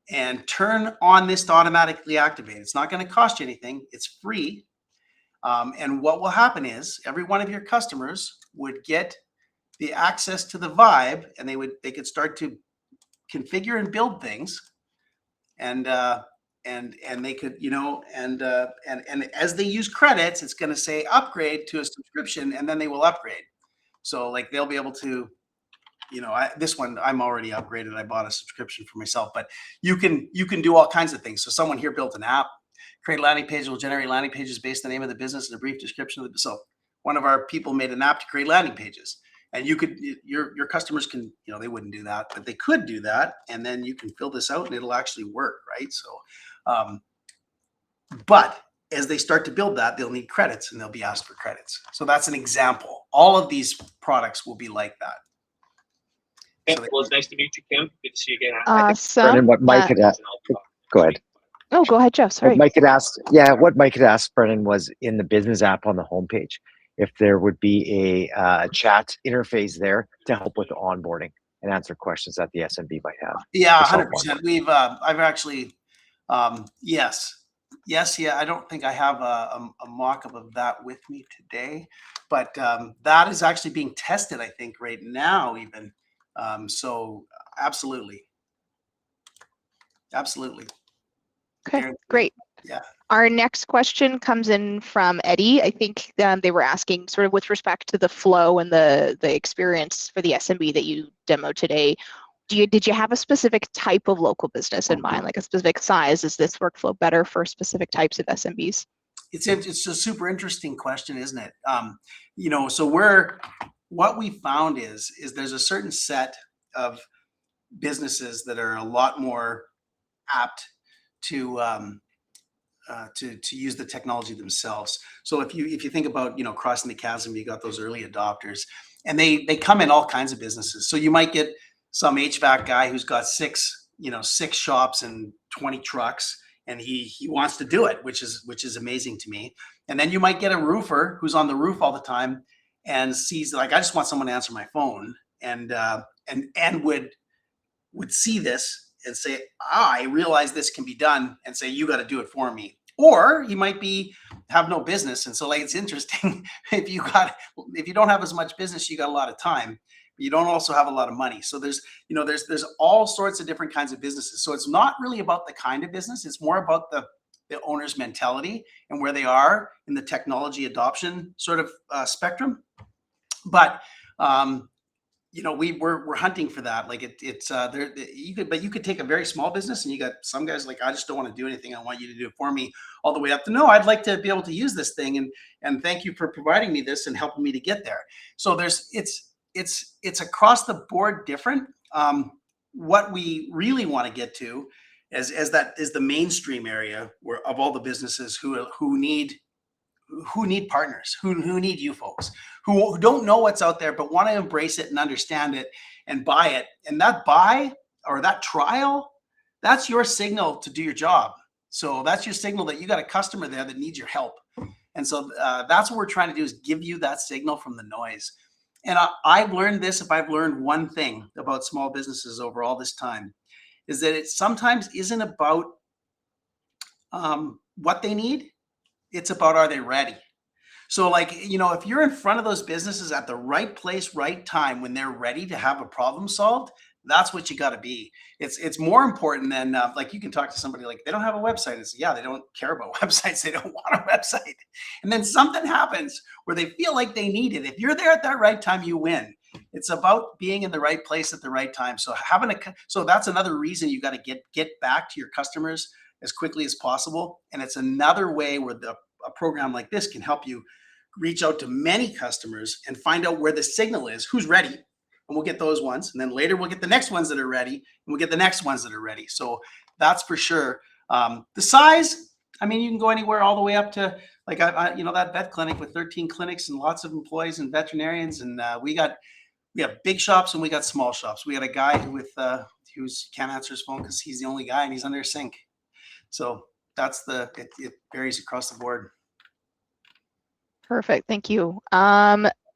and turn on this to automatically activate. It's not going to cost you anything. It's free. And what will happen is every one of your customers would get the access to the Vibe, and they could start to configure and build things. And they could, and as they use credits, it's going to say upgrade to a subscription, and then they will upgrade. So like they'll be able to, this one I'm already upgraded. I bought a subscription for myself, but you can do all kinds of things. So someone here built an app, create a landing page, will generate landing pages based on the name of the business and a brief description of it. So one of our people made an app to create landing pages, and your customers can, they wouldn't do that, but they could do that, and then you can fill this out and it'll actually work, right? So, but as they start to build that, they'll need credits and they'll be asked for credits. So that's an example. All of these products will be like that. So well, it's nice to meet you, Kim. Good to see you again. Awesome. Brendan, what Mike had asked, go ahead. Oh, go ahead, Joe. Sorry. What Mike had asked, Brendan, was in the business app on the homepage, if there would be a chat interface there to help with the onboarding and answer questions that the SMB might have. Yeah, 100%. I've actually, yes. Yeah, I don't think I have a mock-up of that with me today, but that is actually being tested, I think, right now even. So absolutely. Okay, great. Yeah. Our next question comes in from Eddie. I think they were asking sort of with respect to the flow and the experience for the SMB that you demoed today. Did you have a specific type of local business in mind, like a specific size? Is this workflow better for specific types of SMBs? It's a super interesting question, isn't it? So what we found is there's a certain set of businesses that are a lot more apt to use the technology themselves. So if you think about crossing the chasm, you got those early adopters, and they come in all kinds of businesses. So you might get some HVAC guy who's got six shops and 20 trucks, and he wants to do it, which is amazing to me. And then you might get a roofer who's on the roof all the time and sees like, I just want someone to answer my phone, and would see this and say, I realize this can be done, and say, you got to do it for me. Or he might have no business, and so like it's interesting if you don't have as much business, you got a lot of time. You don't also have a lot of money. So there's all sorts of different kinds of businesses. So it's not really about the kind of business. It's more about the owner's mentality and where they are in the technology adoption sort of spectrum. But we're hunting for that. Like you could take a very small business, and you got some guys like, I just don't want to do anything. I want you to do it for me, all the way up to, no, I'd like to be able to use this thing, and thank you for providing me this and helping me to get there. So it's across the board different. What we really want to get to is that is the mainstream area where of all the businesses who need partners, who need you folks, who don't know what's out there, but want to embrace it and understand it and buy it. And that buy or that trial, that's your signal to do your job. So that's your signal that you got a customer there that needs your help. And so that's what we're trying to do, is give you that signal from the noise. And I've learned this, if I've learned one thing about small businesses over all this time, is that it sometimes isn't about what they need. It's about, are they ready? So like, if you're in front of those businesses at the right place, right time, when they're ready to have a problem solved, that's what you got to be. It's more important than like, you can talk to somebody like, they don't have a website. And say, yeah, they don't care about websites. They don't want a website. And then something happens where they feel like they need it. If you're there at that right time, you win. It's about being in the right place at the right time. So so that's another reason you got to get back to your customers as quickly as possible. And it's another way where a program like this can help you reach out to many customers and find out where the signal is, who's ready, and we'll get those ones. And then later we'll get the next ones that are ready, and we'll get the next ones that are ready. So that's for sure. The size, I mean, you can go anywhere all the way up to like, that vet clinic with 13 clinics and lots of employees and veterinarians. And we have big shops and we got small shops. We got a guy who can't answer his phone because he's the only guy and he's under a sink. So that's it varies across the board. Perfect. Thank you.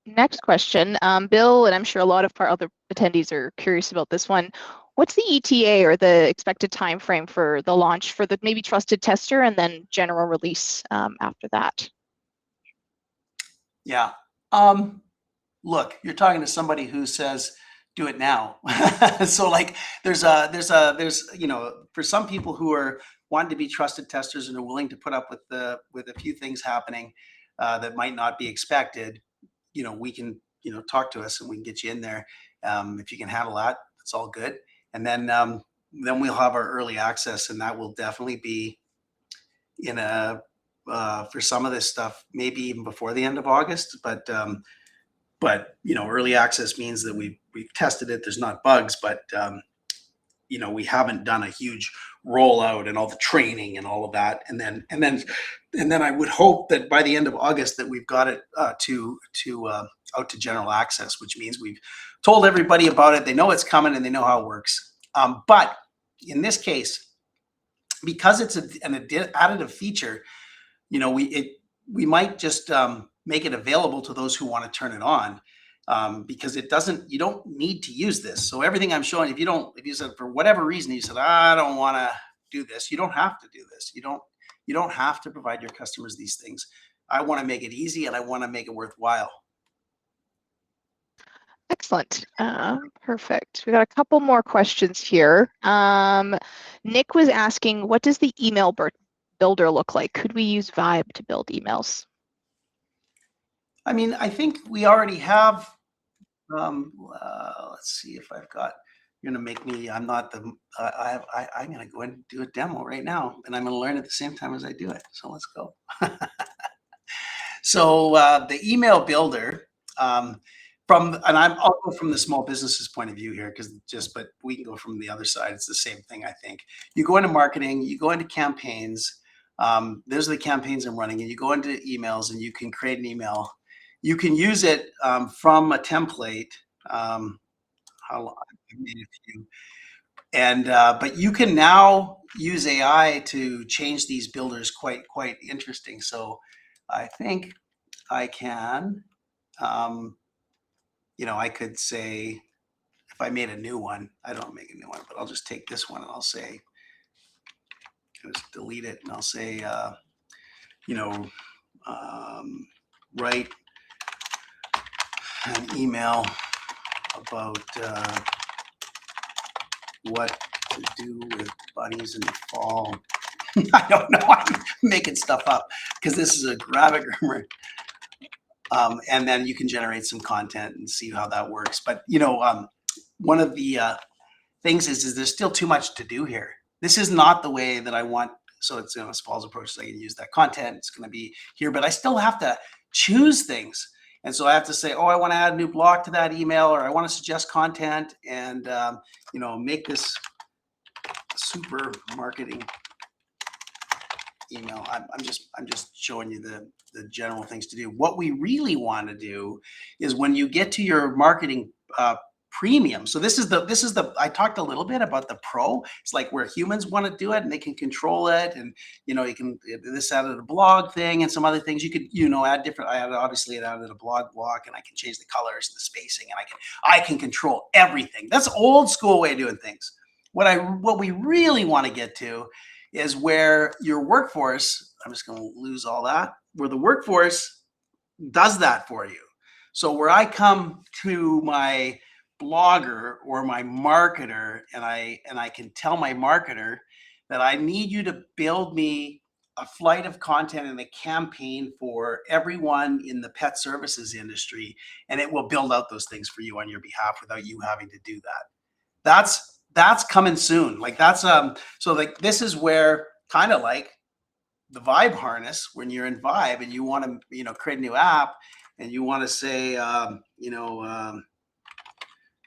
Next question, Bill, and I'm sure a lot of our other attendees are curious about this one. What's the ETA or the expected time frame for the launch for the maybe trusted tester and then general release after that? Yeah. Look, you're talking to somebody who says, do it now. So like there's for some people who are wanting to be trusted testers and are willing to put up with a few things happening that might not be expected, we can, talk to us and we can get you in there. If you can handle that, it's all good. And then we'll have our early access, and that will definitely be for some of this stuff, maybe even before the end of August. But early access means that we've tested it. There's not bugs, but we haven't done a huge rollout and all the training and all of that. And then I would hope that by the end of August that we've got it out to general access, which means we've told everybody about it. They know it's coming and they know how it works. But in this case, because it's an additive feature, we might just make it available to those who want to turn it on. Because you don't need to use this. So everything I'm showing, if you said for whatever reason, you said, I don't want to do this, you don't have to do this. You don't have to provide your customers these things. I want to make it easy and I want to make it worthwhile. Excellent. Perfect. We got a couple more questions here. Nick was asking, what does the email builder look like? Could we use Vibe to build emails? I mean, I think we already have, let's see if I've got, you're going to make me, I'm not the, I'm going to go and do a demo right now, and I'm going to learn at the same time as I do it. So let's go. So the email builder, and I'll go from the small businesses point of view here, but we can go from the other side. It's the same thing, I think. You go into marketing, you go into campaigns. Those are the campaigns I'm running, and you go into emails and you can create an email. You can use it from a template. But you can now use AI to change these builders quite interesting. So I think I can, I could say, if I made a new one, I don't make a new one, but I'll just take this one and I'll say, just delete it, and I'll say, write an email about what to do with bunnies in the fall. I don't know. I'm making stuff up because this is a graphic grammar. And then you can generate some content and see how that works. But, one of the things is there's still too much to do here. This is not the way that I want. So it's, as Paul's approach, I can use that content. It's going to be here, but I still have to choose things. And so I have to say, I want to add a new block to that email, or I want to suggest content and, make this super marketing email. I'm just showing you the general things to do. What we really want to do is when you get to your marketing premium. So this is the I talked a little bit about the pro. It's like where humans want to do it and they can control it, and you can this added a blog thing and some other things. You could add different. Obviously it added a blog block, and I can change the colors and the spacing, and I can control everything. That's old school way of doing things. What we really want to get to is where your workforce. I'm just going to lose all that. Where the workforce does that for you. So where I come to my blogger or my marketer and I can tell my marketer that I need you to build me a flight of content and a campaign for everyone in the pet services industry, and it will build out those things for you on your behalf without you having to do that. That's coming soon. Like that's so like this is where kind of like the Vibe harness, when you're in Vibe and you want to create a new app and you want to say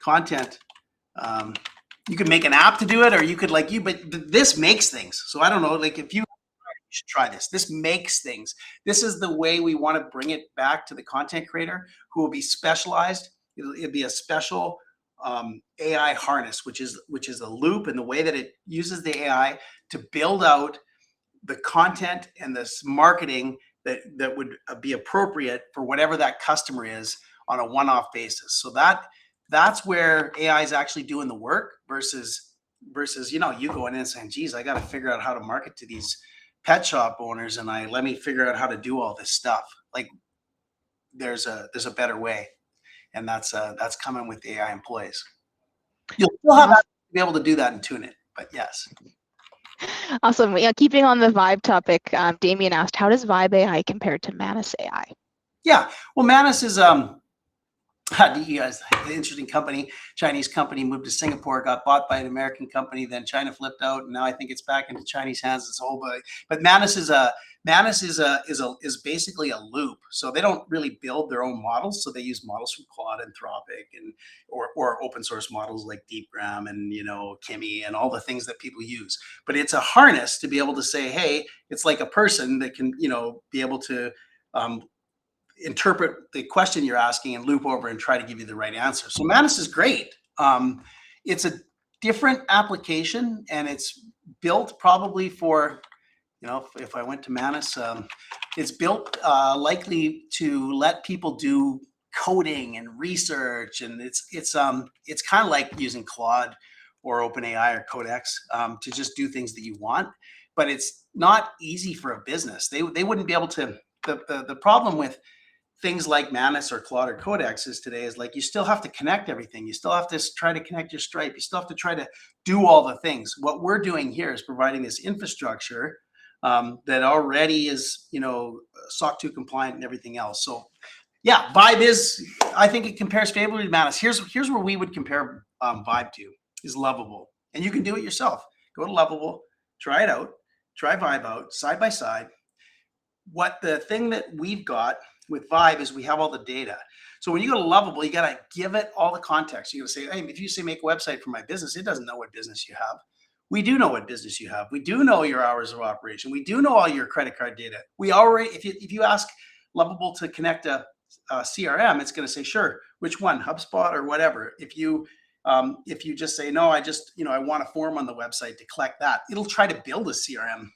content. You could make an app to do it, or you could but this makes things. So I don't know, like if you should try this. This makes things. This is the way we want to bring it back to the content creator who will be specialized. It'll be a special AI harness, which is a loop, and the way that it uses the AI to build out the content and this marketing that would be appropriate for whatever that customer is on a one-off basis. So that's where AI is actually doing the work versus you going in and saying, geez, I got to figure out how to market to these pet shop owners, and let me figure out how to do all this stuff. Like there's a better way, and that's coming with AI employees. You'll still have to be able to do that and tune it, but yes. Awesome. Yeah, keeping on the Vibe topic, Damien asked, how does Vibe AI compare to Manus AI? Yeah, well, Manus is you guys, an interesting company, Chinese company, moved to Singapore, got bought by an American company, then China flipped out, and now I think it's back into Chinese hands as a whole. But Manus is basically a loop. So they don't really build their own models. So they use models from Claude, Anthropic, and or open source models like DeepGram and Kimi and all the things that people use. But it's a harness to be able to say, hey, it's like a person that can be able to interpret the question you're asking and loop over and try to give you the right answer. So Manus is great. It's a different application, and it's built probably for, if I went to Manus, it's built likely to let people do coding and research, and it's kind of like using Claude or OpenAI or Codex to just do things that you want, but it's not easy for a business. They wouldn't be able to. The problem with things like Manus or Claude or Codex is like you still have to connect everything. You still have to try to connect your Stripe. You still have to try to do all the things. What we're doing here is providing this infrastructure that already is, SOC 2 compliant and everything else. So yeah, Vibe is, I think it compares favorably to Manus. Here's where we would compare Vibe to, is Lovable. And you can do it yourself. Go to Lovable, try it out, try Vibe out side by side. What the thing that we've got with Vibe is we have all the data. So when you go to Lovable, you got to give it all the context. You got to say, hey, if you say make a website for my business, it doesn't know what business you have. We do know what business you have. We do know your hours of operation. We do know all your credit card data. We already, if you ask Lovable to connect a CRM, it's going to say, sure, which one, HubSpot or whatever. If you just say, no, I want a form on the website to collect that, it'll try to build a CRM.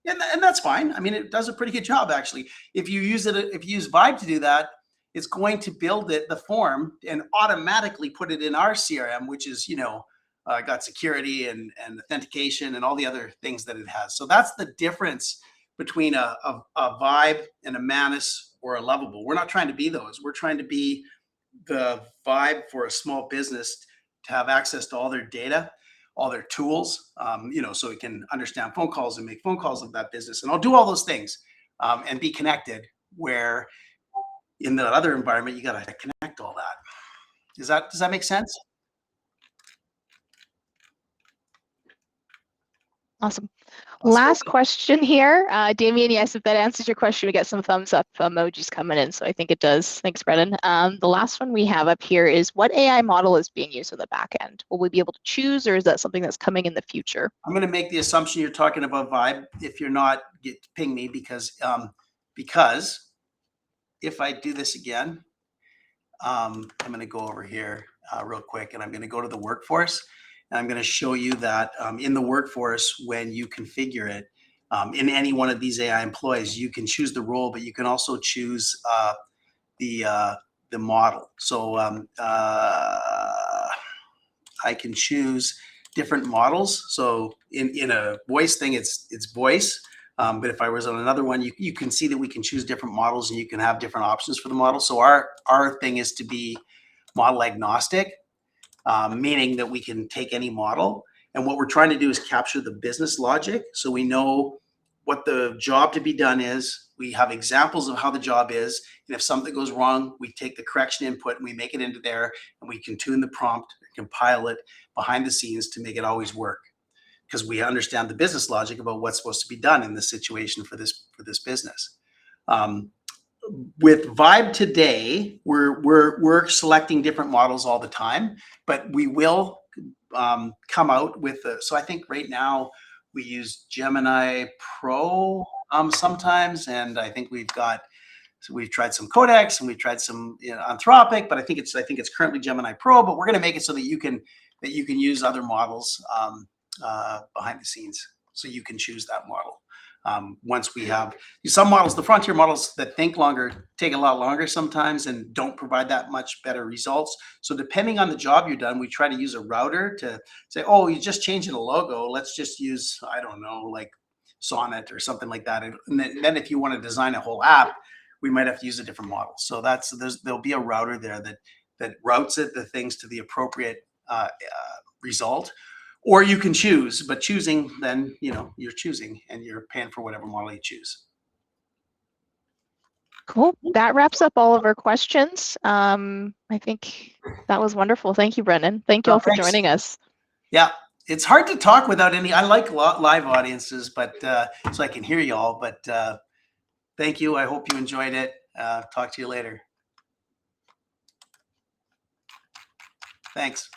And that's fine. I mean, it does a pretty good job, actually. If you use Vibe to do that, it's going to build the form and automatically put it in our CRM, which is, got security and authentication and all the other things that it has. So that's the difference between a Vibe and a Manus or a Lovable. We're not trying to be those. We're trying to be the Vibe for a small business to have access to all their data, all their tools, so it can understand phone calls and make phone calls of that business. And I'll do all those things and be connected, where in the other environment, you got to connect all that. Does that make sense? Awesome. Let's Last go. question here. Damien, yes, if that answers your question, we get some thumbs up emojis coming in. So I think it does. Thanks, Brennan. The last one we have up here is what AI model is being used on the back end? Will we be able to choose, or is that something that's coming in the future? I'm going to make the assumption you're talking about Vibe. If you're not, ping me because if I do this again, I'm going to go over here real quick, and I'm going to go to the workforce, and I'm going to show you that in the workforce, when you configure it in any one of these AI employees, you can choose the role, but you can also choose the model. So I can choose different models. So in a voice thing, it's voice. But if I was on another one, you can see that we can choose different models, and you can have different options for the model. So our thing is to be model agnostic, meaning that we can take any model. And what we're trying to do is capture the business logic. So we know what the job to be done is. We have examples of how the job is. And if something goes wrong, we take the correction input and we make it into there, and we can tune the prompt, compile it behind the scenes to make it always work. Because we understand the business logic about what's supposed to be done in this situation for this business. With Vibe today, we're selecting different models all the time, but we will come out with so I think right now we use Gemini Pro sometimes, and I think we've tried some Codex and we've tried some Anthropic, but I think it's currently Gemini Pro. But we're going to make it so that you can use other models behind the scenes, so you can choose that model. Once we have some models, the frontier models that think longer take a lot longer sometimes and don't provide that much better results. So depending on the job you're done, we try to use a router to say, oh, you just changed a logo. Let's just use, I don't know, like Sonnet or something like that. And then if you want to design a whole app, we might have to use a different model. So there'll be a router there that routes the things to the appropriate result. Or you can choose, but choosing, then you're choosing and you're paying for whatever model you choose. Cool. That wraps up all of our questions. I think that was wonderful. Thank you, Brennan. Thank you all for joining us. Yeah, it's hard to talk without any. I like live audiences, but so I can hear you all. But thank you. I hope you enjoyed it. Talk to you later. Thanks.